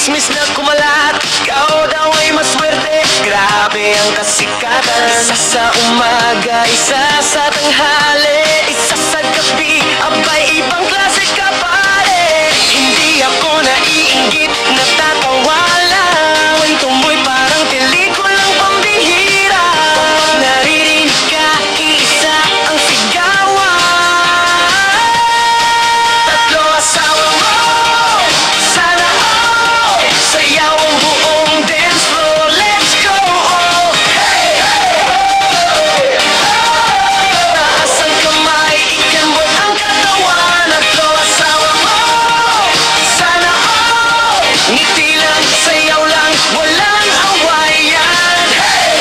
Chismis na kumalat, ikaw daw ay maswerte. Grabe ang kasikatan, isa sa umaga, isa sa tanghali, isa sa gabi, abay ibang klase ka pare. Hindi ako naiinggit, natatawa lang. Kwento mo'y parang pelikulang pambihira. Kapag naririnig ka, iisa ang sigawan. Tatlo asawa mo, sana all sayaw ang buong dance floor. Let's go! Hey, hey, hey, hey. Taas ang kamay, ikambot ang katawan. Tatlo asawa mo, sana all ngiti lang, sayaw lang, walang awayan. Hey,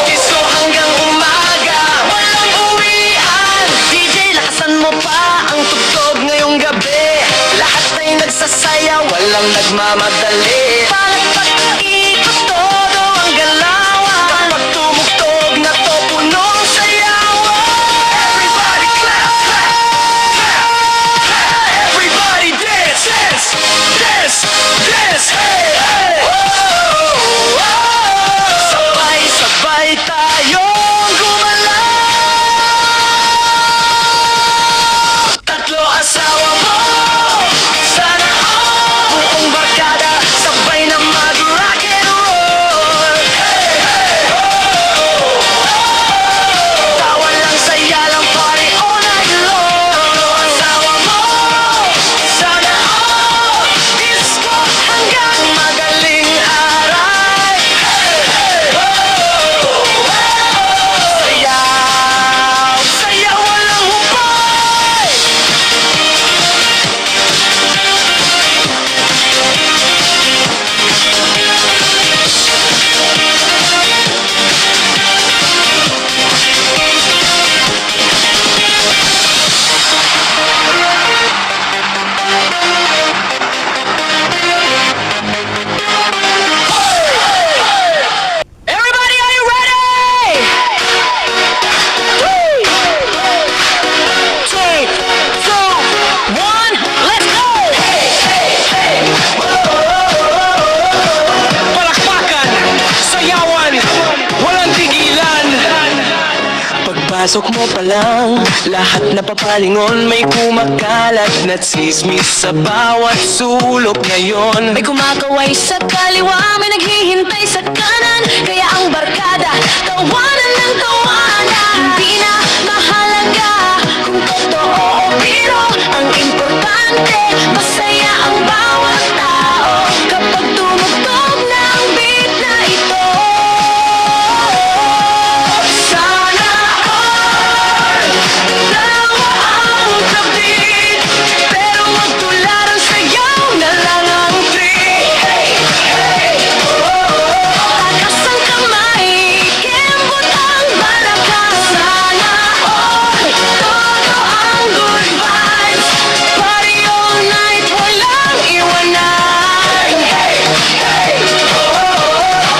disco hanggang umaga, walang uwian. DJ, lakasan mo pa ang tugtog ngayong gabi. Lahat ay nagsasayaw, walang nagmamadali. Palakpak, ikot, todo ang galawan. Kapag tumugtog na to, punong sayawan. Everybody clap, clap, clap, clap. Everybody dance, dance, dance, dance. Hey, hey. Whoa, whoa. Sabay-sabay tayong gumalaw. Tatlo asawa mo, sana all buong barkada, sabay na mag-rock and roll. Hey, hey, oh, tawa lang, saya lang, party all night long. Tatlo asawa mo, sana all disco hanggang magaling aray. Hey, hey, oh, sayaw, sayaw, walang hubay. Everybody, are you ready? 3, 2, 1, let's go! Hey, hey, hey! Palakpakan, sayawan, walang tigilan. Pagpasok mo pa lang, lahat napapalingon. May kumakalat na tsismis sa bawat sulok ngayon. May kumakaway sa kaliwa, may naghihintay sa kanan. Kaya ang barkada, tawanan ng tawanan. Hindi na mahalaga kung totoo o biro. Ang importante, masaya ang bawat tao kapag tumugtog na ang beat na ito. Sana all dalawa ang kabit, pero wag tular ang sayaw na lang ang three. Hey, hey, takas ang kamay, kembot ang balakang. Sana all, todo ang good vibes, party all night, walang iwanan. Hey, hey,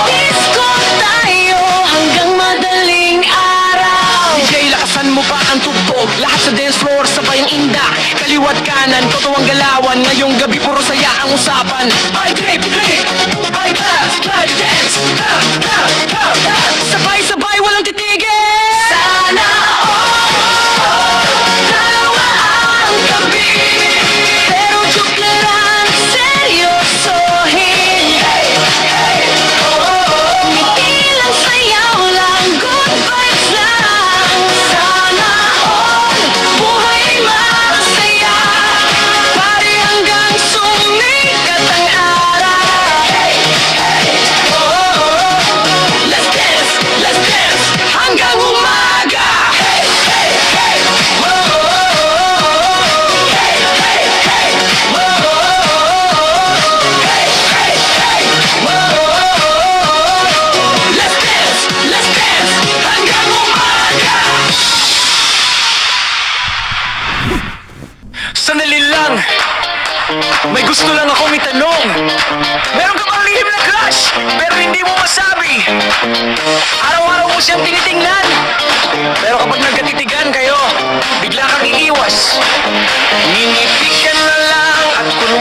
disco tayo hanggang madaling araw. DJ, lakasan mo pa ang tugtog. Lahat sa dance floor, sabay ang inda. Kaliwat kanan, totoo ang galawan. Ngayong gabi, puro saya ang usapan. I trip, trip, I clap, clap, dance, clap, clap, clap, clap. Sabay-sabay, walang titigil. Sana all dalawa ang gabi, pero joke lang, seryosohin. Hey, hey, ngiti lang, sayaw lang, good vibes lang. Sana all buhay masaya, party hanggang sumikat ang araw. Hey, hey, let's dance hanggang umaga. Hey, hey, hey, hey, hey, hey, hey, hey, hey, let's dance hanggang umaga. Sandali lang, may gusto lang akong itanong. Meron ka bang lihim na crush, pero hindi mo masabi? Araw-araw mo siyang tinitingnan, pero kapag nagkatitigan kayo, bigla kang iiwas. Ngingiti ka na lang at kung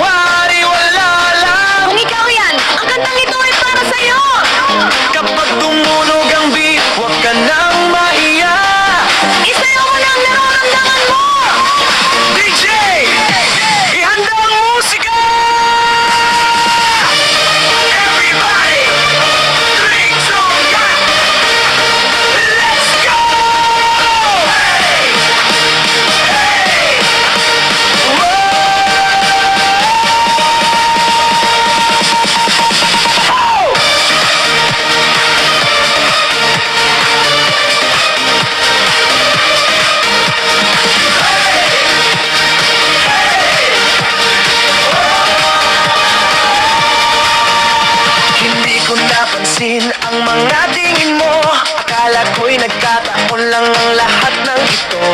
lang ang lahat ng ito.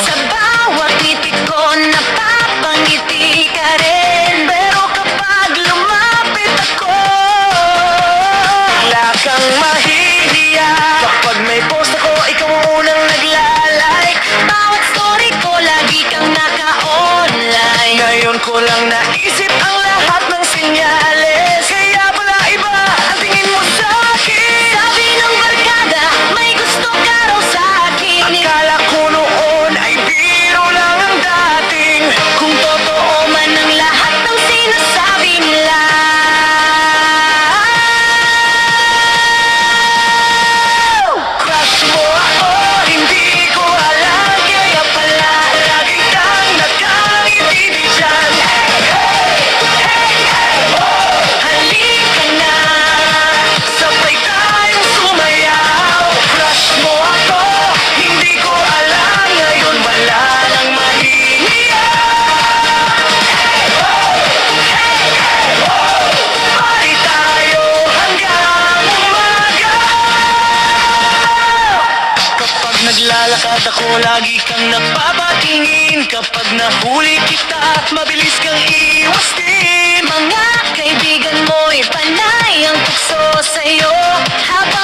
Sa bawat ngiti ko napapangiti ka rin. Pero kapag lumapit ako, Bigla kang mahihiya kapag may post ako, ikaw ang unang naglalike. bawat story ko lagi kang naka-online. Ngayon ko lang naisip ang lahat ng senyales. Kaya pala iba ang tingin mo sa akin. Sabi ng barkada, may gusto ka raw sa akin. Akala ko noon ay biro lang ang dating. Kung totoo man ang lahat ng sinasabi nila. Crush mo ako, hindi ko alam. Kaya pala lagi kang nakangiti dyan. Halika na, Sabay tayong sumayaw. Crush mo ako, hindi ko alam. Ngayon wala nang mahihiya. Party tayo hanggang umaga. Kapag naglalakad ako, lagi kang napapatingin. Kapag nahuli kita, mabilis kang iwas din. mga kaibigan mo'y panay ang tukso sa'yo. Habang